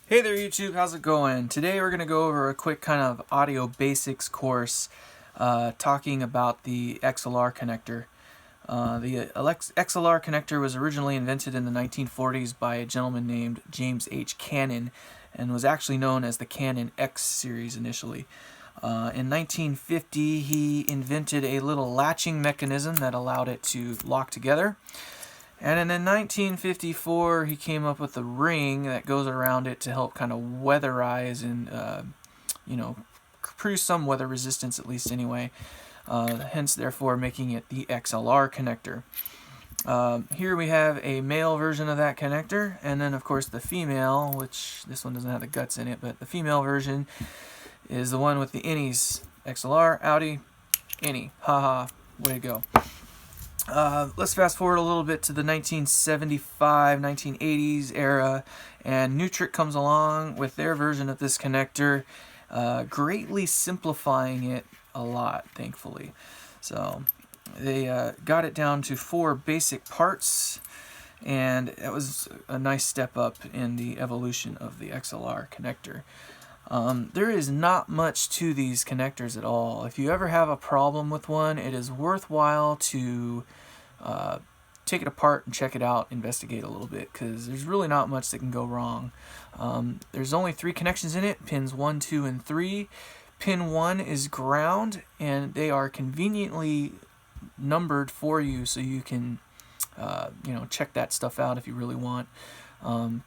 Hey there YouTube, how's it going? Today we're going to go over a quick kind of audio basics course talking about the XLR connector. The XLR connector was originally invented in the 1940s by a gentleman named James H. Cannon and was actually known as the Canon X series initially. In 1950 he invented a little latching mechanism that allowed it to lock together. And then in 1954, he came up with a ring that goes around it to help kind of weatherize and, produce some weather resistance, at least anyway. Hence, therefore, making it the XLR connector. Here we have a male version of that connector, and then, of course, the female, which this one doesn't have the guts in it, but the female version is the one with the innies. XLR, Audi, innie. Haha, way to go. Let's fast forward a little bit to the 1975, 1980s era, and Nutric comes along with their version of this connector, greatly simplifying it a lot, thankfully. So they got it down to 4 basic parts, and that was a nice step up in the evolution of the XLR connector. There is not much to these connectors at all. If you ever have a problem with one, it is worthwhile to take it apart and check it out, investigate a little bit, because there's really not much that can go wrong. There's only 3 connections in it, pins 1, 2, and 3. Pin 1 is ground, and they are conveniently numbered for you so you can check that stuff out if you really want.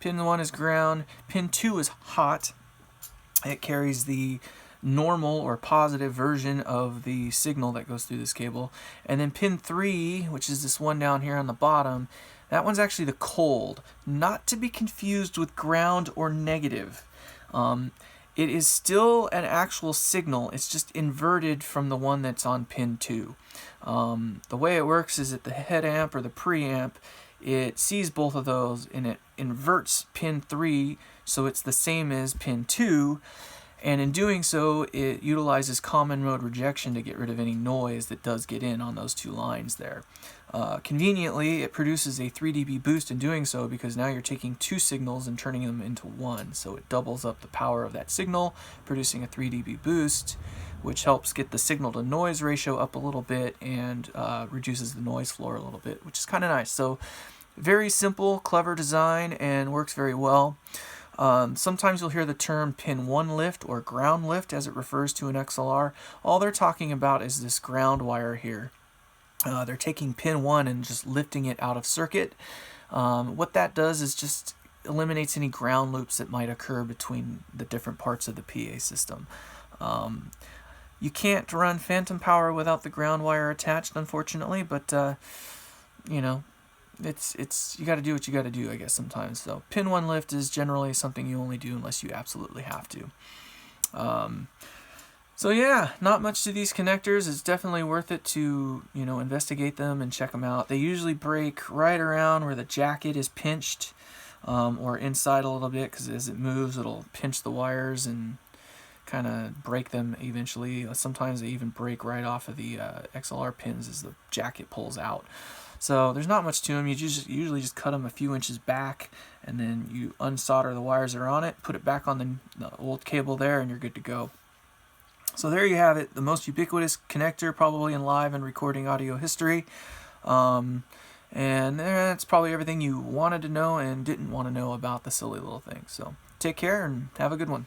Pin 1 is ground. Pin 2 is hot. It carries the normal or positive version of the signal that goes through this cable. And then pin 3, which is this one down here on the bottom, that one's actually the cold, not to be confused with ground or negative. It is still an actual signal, it's just inverted from the one that's on pin 2. The way it works is that the head amp or the preamp, it sees both of those and it inverts pin 3 so it's the same as pin 2, and in doing so it utilizes common mode rejection to get rid of any noise that does get in on those 2 lines there. Conveniently, it produces a 3 dB boost in doing so, because now you're taking 2 signals and turning them into one, so it doubles up the power of that signal, producing a 3 dB boost, which helps get the signal to noise ratio up a little bit and reduces the noise floor a little bit, which is kind of nice. So very simple, clever design, and works very well. Sometimes you'll hear the term pin 1 lift or ground lift as it refers to an XLR. All they're talking about is this ground wire here. They're taking pin 1 and just lifting it out of circuit. What that does is just eliminates any ground loops that might occur between the different parts of the PA system. You can't run phantom power without the ground wire attached, unfortunately, but it's you got to do what you got to do, I guess, sometimes. So pin 1 lift is generally something you only do unless you absolutely have to. So yeah, not much to these connectors. It's definitely worth it to investigate them and check them out. They usually break right around where the jacket is pinched, or inside a little bit, because as it moves it'll pinch the wires and kind of break them eventually. Sometimes they even break right off of the XLR pins as the jacket pulls out. So there's not much to them. You usually just cut them a few inches back, and then you unsolder the wires that are on it, put it back on the old cable there, and you're good to go. So there you have it, the most ubiquitous connector probably in live and recording audio history. And that's probably everything you wanted to know and didn't want to know about the silly little thing. So take care and have a good one.